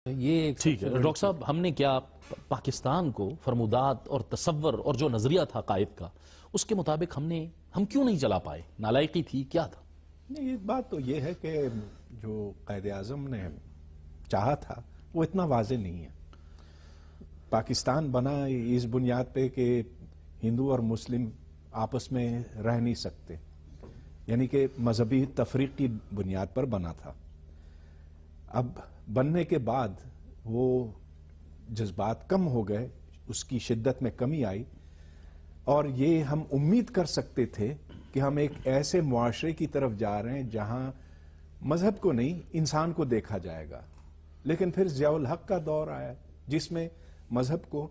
یہ ٹھیک ہے ڈاکٹر صاحب، ہم نے کیا پاکستان کو فرمودات اور تصور اور جو نظریہ تھا قائد کا اس کے مطابق ہم کیوں نہیں چلا پائے؟ نالائقی تھی، کیا تھا؟ نہیں، بات تو یہ ہے کہ جو قائد اعظم نے چاہا تھا وہ اتنا واضح نہیں ہے۔ پاکستان بنا اس بنیاد پہ کہ ہندو اور مسلم آپس میں رہ نہیں سکتے، یعنی کہ مذہبی تفریق کی بنیاد پر بنا تھا۔ اب بننے کے بعد وہ جذبات کم ہو گئے، اس کی شدت میں کمی آئی، اور یہ ہم امید کر سکتے تھے کہ ہم ایک ایسے معاشرے کی طرف جا رہے ہیں جہاں مذہب کو نہیں انسان کو دیکھا جائے گا۔ لیکن پھر ضیاء الحق کا دور آیا جس میں مذہب کو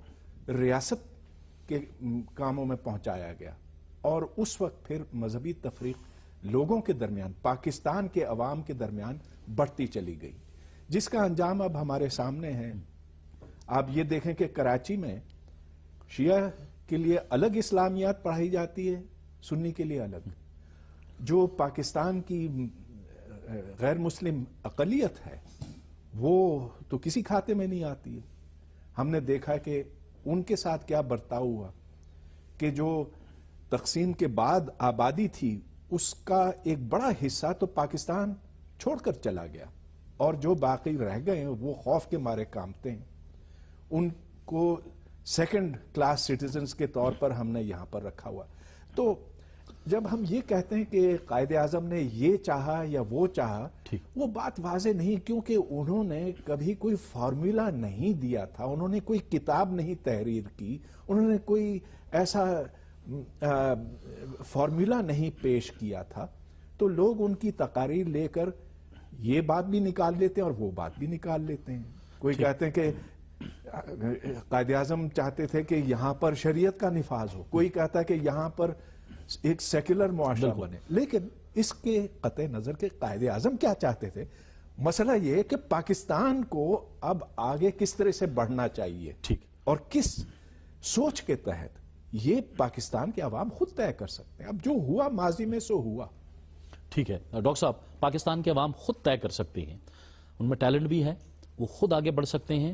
ریاست کے کاموں میں پہنچایا گیا، اور اس وقت پھر مذہبی تفریق لوگوں کے درمیان، پاکستان کے عوام کے درمیان بڑھتی چلی گئی، جس کا انجام اب ہمارے سامنے ہے۔ آپ یہ دیکھیں کہ کراچی میں شیعہ کے لیے الگ اسلامیات پڑھائی جاتی ہے، سنی کے لیے الگ۔ جو پاکستان کی غیر مسلم اقلیت ہے وہ تو کسی کھاتے میں نہیں آتی ہے۔ ہم نے دیکھا کہ ان کے ساتھ کیا برتاؤ ہوا کہ جو تقسیم کے بعد آبادی تھی اس کا ایک بڑا حصہ تو پاکستان چھوڑ کر چلا گیا، اور جو باقی رہ گئے ہیں وہ خوف کے مارے کانپتے ہیں۔ ان کو سیکنڈ کلاس سٹیزنز کے طور پر ہم نے یہاں پر رکھا ہوا۔ تو جب ہم یہ کہتے ہیں کہ قائد اعظم نے یہ چاہا یا وہ چاہا، وہ بات واضح نہیں، کیونکہ انہوں نے کبھی کوئی فارمولا نہیں دیا تھا، انہوں نے کوئی کتاب نہیں تحریر کی، انہوں نے کوئی ایسا فارمولا نہیں پیش کیا تھا۔ تو لوگ ان کی تقاریر لے کر یہ بات بھی نکال لیتے ہیں اور وہ بات بھی نکال لیتے ہیں۔ کوئی کہتے ہیں کہ قائد اعظم چاہتے تھے کہ یہاں پر شریعت کا نفاذ ہو، کوئی کہتا ہے کہ یہاں پر ایک سیکولر معاشرہ بنے، لیکن اس کے قطع نظر کے قائد اعظم کیا چاہتے تھے؟ مسئلہ یہ ہے کہ پاکستان کو اب آگے کس طرح سے بڑھنا چاہیے اور کس سوچ کے تحت، یہ پاکستان کے عوام خود طے کر سکتے ہیں۔ اب جو ہوا ماضی میں سو ہوا۔ ٹھیک ہے ڈاکٹر صاحب، پاکستان کے عوام خود طے کر سکتے ہیں، ان میں ٹیلنٹ بھی ہے، وہ خود آگے بڑھ سکتے ہیں۔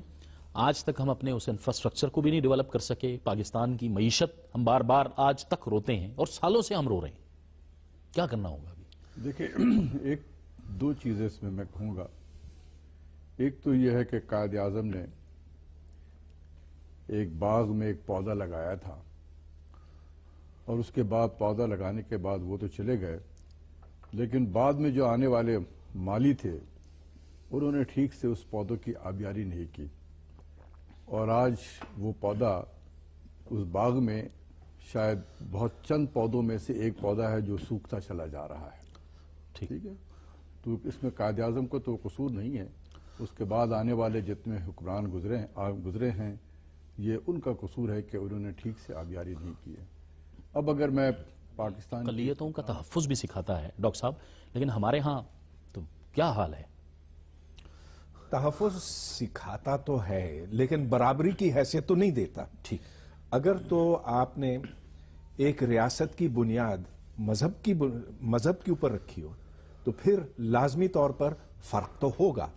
آج تک ہم اپنے اس انفراسٹرکچر کو بھی نہیں ڈیولپ کر سکے، پاکستان کی معیشت ہم بار بار آج تک روتے ہیں اور سالوں سے ہم رو رہے ہیں، کیا کرنا ہوگا ابھی؟ دیکھیں، ایک دو چیزیں اس میں کہوں گا۔ ایک تو یہ ہے کہ قائد اعظم نے ایک باغ میں ایک پودا لگایا تھا، اور اس کے بعد پودا لگانے کے بعد وہ تو چلے گئے، لیکن بعد میں جو آنے والے مالی تھے انہوں نے ٹھیک سے اس پودوں کی آبیاری نہیں کی، اور آج وہ پودا اس باغ میں شاید بہت چند پودوں میں سے ایک پودا ہے جو سوکھتا چلا جا رہا ہے۔ ٹھیک ہے، تو اس میں قائد اعظم کو تو قصور نہیں ہے، اس کے بعد آنے والے جتنے حکمران گزرے ہیں یہ ان کا قصور ہے کہ انہوں نے ٹھیک سے آبیاری نہیں کی ہے۔ اب اگر میں پاکستان اقلیتوں کا تحفظ بھی سکھاتا ہے ڈاکٹر صاحب، لیکن ہمارے ہاں تو کیا حال ہے؟ تحفظ سکھاتا تو ہے لیکن برابری کی حیثیت تو نہیں دیتا۔ ٹھیک، اگر تو آپ نے ایک ریاست کی بنیاد مذہب کے اوپر رکھی ہو تو پھر لازمی طور پر فرق تو ہوگا،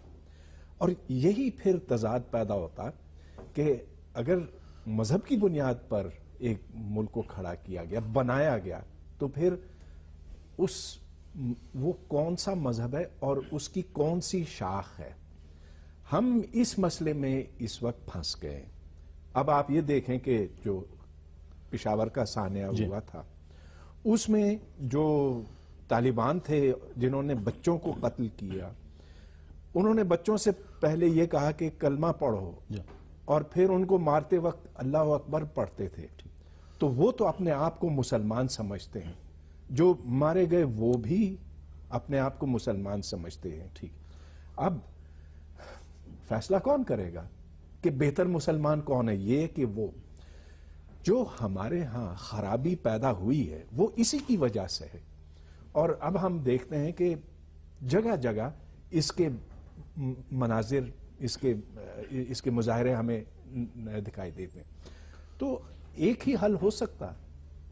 اور یہی پھر تضاد پیدا ہوتا کہ اگر مذہب کی بنیاد پر ایک ملک کو کھڑا کیا گیا، بنایا گیا، تو پھر وہ کون سا مذہب ہے اور اس کی کون سی شاخ ہے؟ ہم اس مسئلے میں اس وقت پھنس گئے۔ اب آپ یہ دیکھیں کہ جو پشاور کا سانحہ ہوا تھا اس میں جو طالبان تھے جنہوں نے بچوں کو قتل کیا، انہوں نے بچوں سے پہلے یہ کہا کہ کلمہ پڑھو، اور پھر ان کو مارتے وقت اللہ اکبر پڑھتے تھے۔ تو وہ تو اپنے آپ کو مسلمان سمجھتے ہیں، جو مارے گئے وہ بھی اپنے آپ کو مسلمان سمجھتے ہیں۔ ٹھیک، اب فیصلہ کون کرے گا کہ بہتر مسلمان کون ہے؟ یہ کہ وہ جو ہمارے ہاں خرابی پیدا ہوئی ہے وہ اسی کی وجہ سے ہے، اور اب ہم دیکھتے ہیں کہ جگہ جگہ اس کے مناظر، اس کے مظاہرے ہمیں دکھائی دیتے ہیں۔ تو ایک ہی حل ہو سکتا،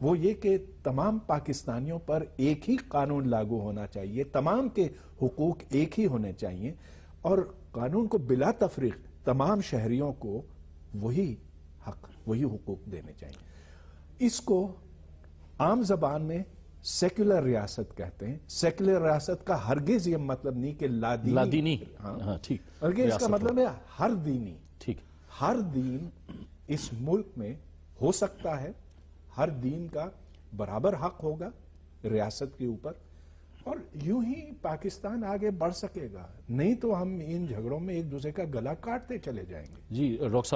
وہ یہ کہ تمام پاکستانیوں پر ایک ہی قانون لاگو ہونا چاہیے، تمام کے حقوق ایک ہی ہونے چاہیے، اور قانون کو بلا تفریق تمام شہریوں کو وہی حق وہی حقوق دینے چاہیے. اس کو عام زبان میں سیکولر ریاست کہتے ہیں. سیکولر ریاست کا ہرگز یہ مطلب نہیں کہ لادینی. ہاں ٹھیک. بلکہ اس کا مطلب ہے ہر دینی. ٹھیک. ہر دین اس ملک میں ہو سکتا ہے. ہر دین کا برابر حق ہوگا ریاست کے اوپر, اور یوں ہی پاکستان آگے بڑھ سکے گا. نہیں تو ہم ان جھگڑوں میں ایک دوسرے کا گلا کاٹتے چلے جائیں گے. جی ڈاکٹر صاحب